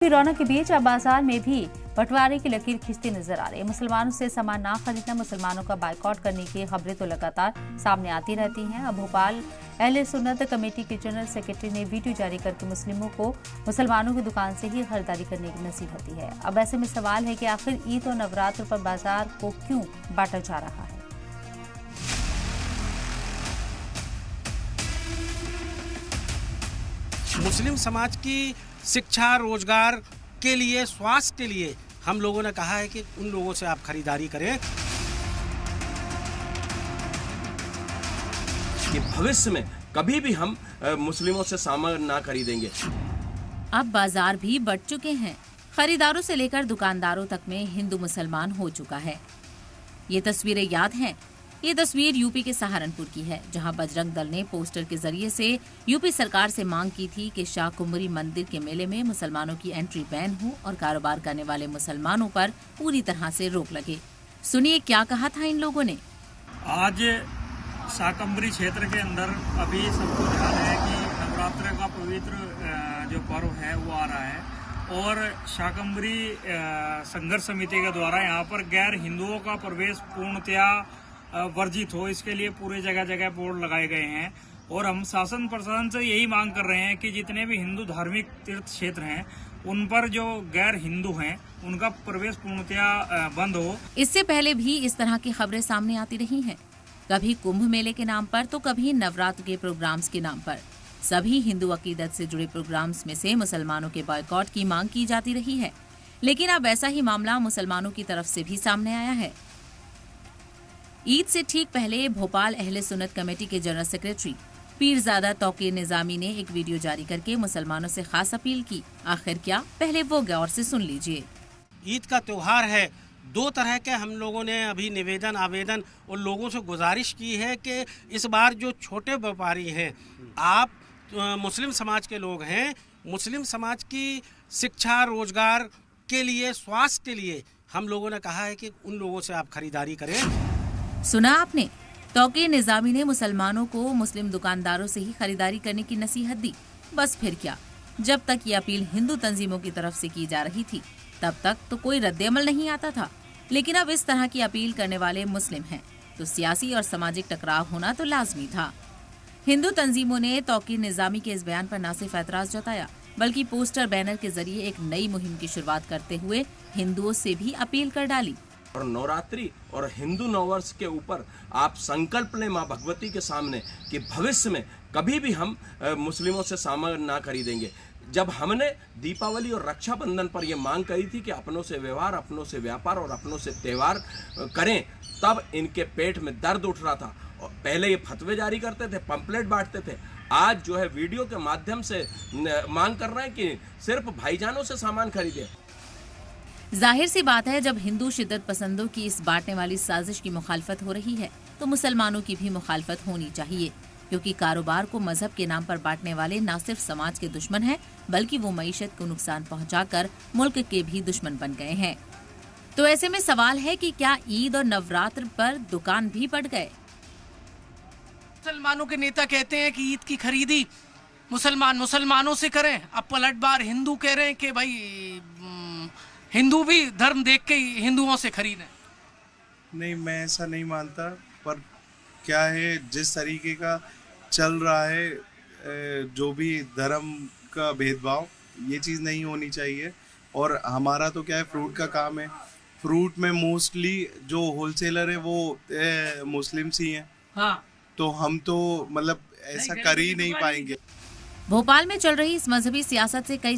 रौनक के बीच अब बाजार में भी बंटवारे की लकीर खींचती नजर आ रही है। मुसलमानों से सामान ना खरीदना, मुसलमानों का बाइकआउट करने की खबरें तो लगातार सामने आती रहती हैं। अब भोपाल अहले सुन्नत कमेटी के जनरल सेक्रेटरी ने वीडियो जारी करके मुस्लिमों को मुसलमानों की दुकान से ही खरीदारी करने की नसीहत दी है। अब ऐसे में सवाल है कि आखिर ईद और नवरात्र पर बाजार को क्यों बांटा जा रहा है। मुस्लिम समाज की शिक्षा, रोजगार के लिए, स्वास्थ्य के लिए हम लोगों ने कहा है कि उन लोगों से आप खरीदारी करें कि भविष्य में कभी भी हम मुस्लिमों से सामान ना खरीदेंगे। अब बाजार भी बढ़ चुके हैं। खरीदारों से लेकर दुकानदारों तक में हिंदू मुसलमान हो चुका है। ये तस्वीरें याद हैं। ये तस्वीर यूपी के सहारनपुर की है, जहां बजरंग दल ने पोस्टर के जरिए से यूपी सरकार से मांग की थी कि शाकुंभरी मंदिर के मेले में मुसलमानों की एंट्री बैन हो और कारोबार करने वाले मुसलमानों पर पूरी तरह से रोक लगे। सुनिए क्या कहा था इन लोगों ने। आज शाकंभरी क्षेत्र के अंदर अभी सबको ध्यान है कि नवरात्र का पवित्र जो पर्व है वो आ रहा है और शाकंभरी संघर्ष समिति के द्वारा यहाँ पर गैर हिंदुओं का प्रवेश पूर्णतया वर्जित हो, इसके लिए पूरे जगह जगह बोर्ड लगाए गए हैं। और हम शासन प्रशासन से यही मांग कर रहे हैं कि जितने भी हिंदू धार्मिक तीर्थ क्षेत्र हैं उन पर जो गैर हिंदू हैं उनका प्रवेश पूर्णतया बंद हो। इससे पहले भी इस तरह की खबरें सामने आती रही हैं, कभी कुंभ मेले के नाम पर तो कभी नवरात्र के प्रोग्राम्स के नाम पर। सभी हिंदू अकीदत से जुड़े प्रोग्राम्स में से मुसलमानों के बॉयकॉट की मांग की जाती रही है, लेकिन अब ऐसा ही मामला मुसलमानों की तरफ से भी सामने आया है। ईद से ठीक पहले भोपाल अहले सुन्नत कमेटी के जनरल सेक्रेटरी पीरजादा तौकीर निजामी ने एक वीडियो जारी करके मुसलमानों से खास अपील की। आखिर क्या, पहले वो गौर से सुन लीजिए। ईद का त्योहार है, दो तरह के हम लोगों ने अभी निवेदन आवेदन उन लोगों से गुजारिश की है कि इस बार जो छोटे व्यापारी हैं, आप मुस्लिम समाज के लोग हैं, मुस्लिम समाज की शिक्षा, रोजगार के लिए, स्वास्थ्य के लिए हम लोगों ने कहा है कि उन लोगों से आप खरीदारी करें। सुना आपने, तौकीर निजामी ने मुसलमानों को मुस्लिम दुकानदारों से ही खरीदारी करने की नसीहत दी। बस फिर क्या, जब तक ये अपील हिंदू तंजीमों की तरफ से की जा रही थी तब तक तो कोई रद्द-ए-अमल नहीं आता था, लेकिन अब इस तरह की अपील करने वाले मुस्लिम हैं तो सियासी और सामाजिक टकराव होना तो लाजमी था। हिंदू तंजीमों ने तौकीर निजामी के इस बयान पर न सिर्फ ऐतराज जताया बल्कि पोस्टर बैनर के जरिए एक नई मुहिम की शुरुआत करते हुए हिंदुओं से भी अपील कर डाली। और नवरात्रि और हिंदू नववर्ष के ऊपर आप संकल्प लें माँ भगवती के सामने कि भविष्य में कभी भी हम मुस्लिमों से सामान ना खरीदेंगे। जब हमने दीपावली और रक्षाबंधन पर यह मांग करी थी कि अपनों से व्यवहार, अपनों से व्यापार और अपनों से त्यौहार करें, तब इनके पेट में दर्द उठ रहा था। और पहले ये फतवे जारी करते थे, पंपलेट बांटते थे। आज जो है वीडियो के माध्यम से मांग कर रहे हैं कि सिर्फ भाईजानों से सामान खरीदें। जाहिर सी बात है, जब हिंदू शिद्दत पसंदों की इस बांटने वाली साजिश की मुखालफत हो रही है तो मुसलमानों की भी मुखालफत होनी चाहिए, क्योंकि कारोबार को मजहब के नाम पर बांटने वाले न सिर्फ समाज के दुश्मन हैं बल्कि वो मईशत को नुकसान पहुंचाकर मुल्क के भी दुश्मन बन गए हैं। तो ऐसे में सवाल है कि क्या ईद और नवरात्र पर दुकान भी बढ़ गए। मुसलमानों के नेता कहते हैं कि ईद की खरीदी मुसलमानों से करें। अब पलटवार हिंदू कह रहे हैं कि भाई हिंदू भी धर्म देख के हिंदुओं से खरीदें। नहीं, मैं ऐसा नहीं मानता, पर क्या है, जिस तरीके का चल रहा है जो भी धर्म का भेदभाव, ये चीज़ नहीं होनी चाहिए। और हमारा तो क्या है, फ्रूट का काम है। फ्रूट में मोस्टली जो होलसेलर है वो मुस्लिम्स ही हैं। हाँ, तो हम तो मतलब ऐसा कर ही नहीं पाएंगे। भोपाल में चल रही इस मजहबी सियासत से कई